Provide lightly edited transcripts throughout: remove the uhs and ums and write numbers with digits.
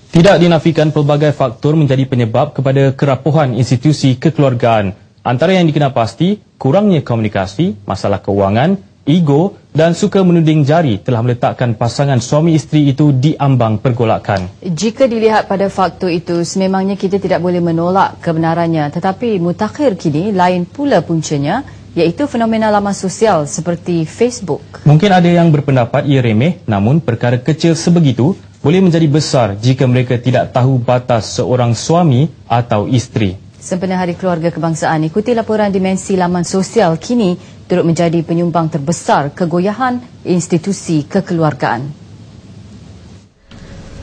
Tidak dinafikan pelbagai faktor menjadi penyebab kepada kerapuhan institusi kekeluargaan. Antara yang dikenal pasti, kurangnya komunikasi, masalah kewangan, ego dan suka menuding jari telah meletakkan pasangan suami isteri itu di ambang pergolakan. Jika dilihat pada faktor itu, sememangnya kita tidak boleh menolak kebenarannya. Tetapi mutakhir kini lain pula puncanya, iaitu fenomena laman sosial seperti Facebook. Mungkin ada yang berpendapat ia remeh, namun perkara kecil sebegitu boleh menjadi besar jika mereka tidak tahu batas seorang suami atau isteri. Sempena Hari Keluarga Kebangsaan, ikuti laporan dimensi laman sosial kini turut menjadi penyumbang terbesar kegoyahan institusi kekeluargaan.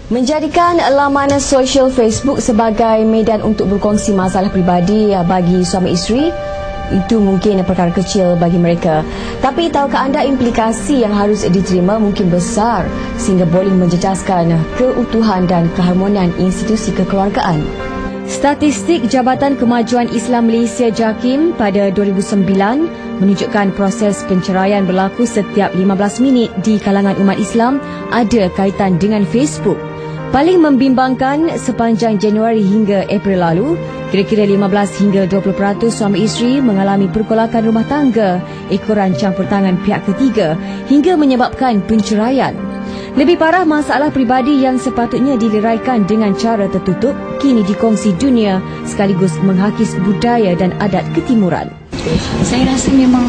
Menjadikan laman sosial Facebook sebagai medan untuk berkongsi masalah peribadi bagi suami isteri, itu mungkin perkara kecil bagi mereka. Tapi tahukah anda implikasi yang harus diterima mungkin besar sehingga boleh menjejaskan keutuhan dan keharmonian institusi kekeluargaan? Statistik Jabatan Kemajuan Islam Malaysia JAKIM pada 2009 menunjukkan proses penceraian berlaku setiap 15 minit di kalangan umat Islam ada kaitan dengan Facebook. Paling membimbangkan, sepanjang Januari hingga April lalu, kira-kira 15 hingga 20% suami isteri mengalami pergolakan rumah tangga ekoran campur tangan pihak ketiga hingga menyebabkan penceraian. Lebih parah, masalah peribadi yang sepatutnya dileraikan dengan cara tertutup kini dikongsi dunia sekaligus menghakis budaya dan adat ketimuran. Saya rasa memang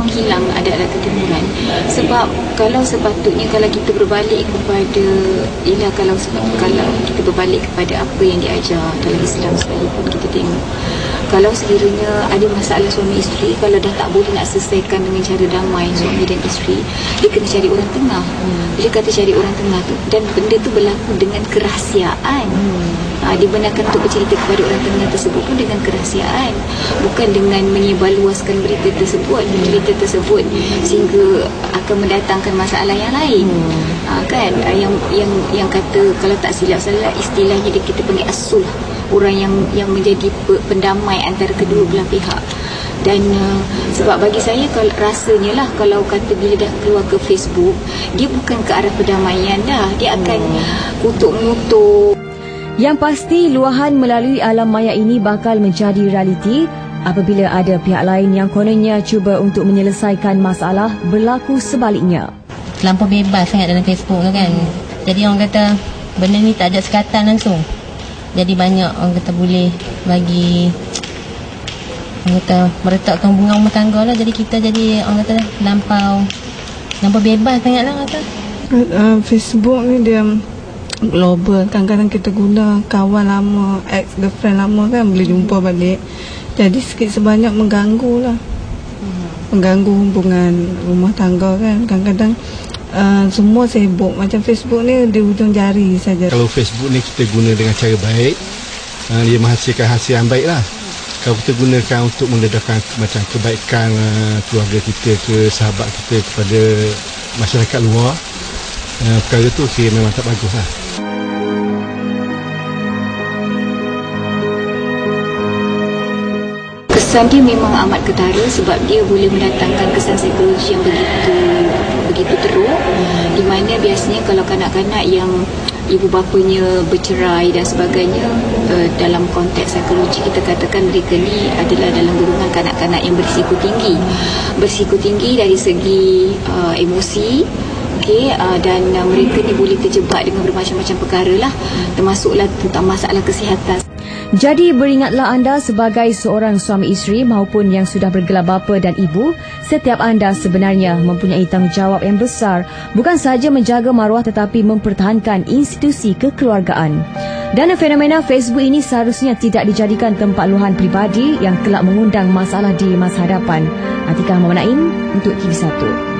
hilang adat-adat ketimuran. Sebab kalau sepatutnya kalau kita berbalik kepada kalau kita berbalik kepada apa yang diajar dalam Islam sekalipun, kita tengok kalau sekiranya ada masalah suami isteri, kalau dah tak boleh nak selesaikan dengan cara damai suami dan isteri, dia kena cari orang tengah. Dia kata cari orang tengah tu, dan benda tu berlaku dengan kerahsiaan. Dia benarkan untuk bercerita kepada orang tengah tersebut pun dengan kerahsiaan, bukan dengan menyebarluaskan berita tersebut sehingga akan mendatangkan masalah yang lain. Kan yang kata kalau tak silap salah istilahnya kita panggil as-sulh, orang yang menjadi pendamai antara kedua belah pihak. Dan sebab bagi saya rasanya lah kalau kata bila dah keluar ke Facebook, dia bukan ke arah perdamaian dah, dia akan kutuk-mengutuk. Yang pasti, luahan melalui alam maya ini bakal menjadi realiti apabila ada pihak lain yang kononnya cuba untuk menyelesaikan masalah berlaku sebaliknya. Terlampau bebas sangat dalam Facebook tu kan. Jadi orang kata benda ni tak ada sekatan langsung. Jadi banyak orang kata boleh bagi orang kata meretakkan hubungan rumah tangga lah. Jadi kita jadi orang kata lampau bebas sangat lah kata. Facebook ni dia global, kadang-kadang kita guna kawan lama, ex-girlfriend lama kan boleh jumpa balik. Jadi sikit sebanyak mengganggu lah, mengganggu hubungan rumah tangga kan. Kadang-kadang semua sibuk, macam Facebook ni di hujung jari saja. Kalau Facebook ni kita guna dengan cara baik, dia menghasilkan hasil yang baik lah. Kalau kita gunakan untuk mendedahkan macam kebaikan keluarga kita ke sahabat kita kepada masyarakat luar, perkara tu memang tak bagus lah. Kesan dia memang amat ketara sebab dia boleh mendatangkan kesan psikologi yang begitu teruk, di mana biasanya kalau kanak-kanak yang ibu bapanya bercerai dan sebagainya, dalam konteks psikologi kita katakan mereka ni adalah dalam golongan kanak-kanak yang berisiko tinggi dari segi emosi. Dan mereka ni boleh terjebak dengan bermacam-macam perkara lah, termasuklah tentang masalah kesihatan. Jadi beringatlah anda sebagai seorang suami isteri maupun yang sudah bergelar bapa dan ibu, setiap anda sebenarnya mempunyai tanggungjawab yang besar, bukan sahaja menjaga maruah tetapi mempertahankan institusi kekeluargaan. Dan fenomena Facebook ini seharusnya tidak dijadikan tempat luahan peribadi yang kelak mengundang masalah di masa hadapan. Atikah Muhammad Naim untuk TV1.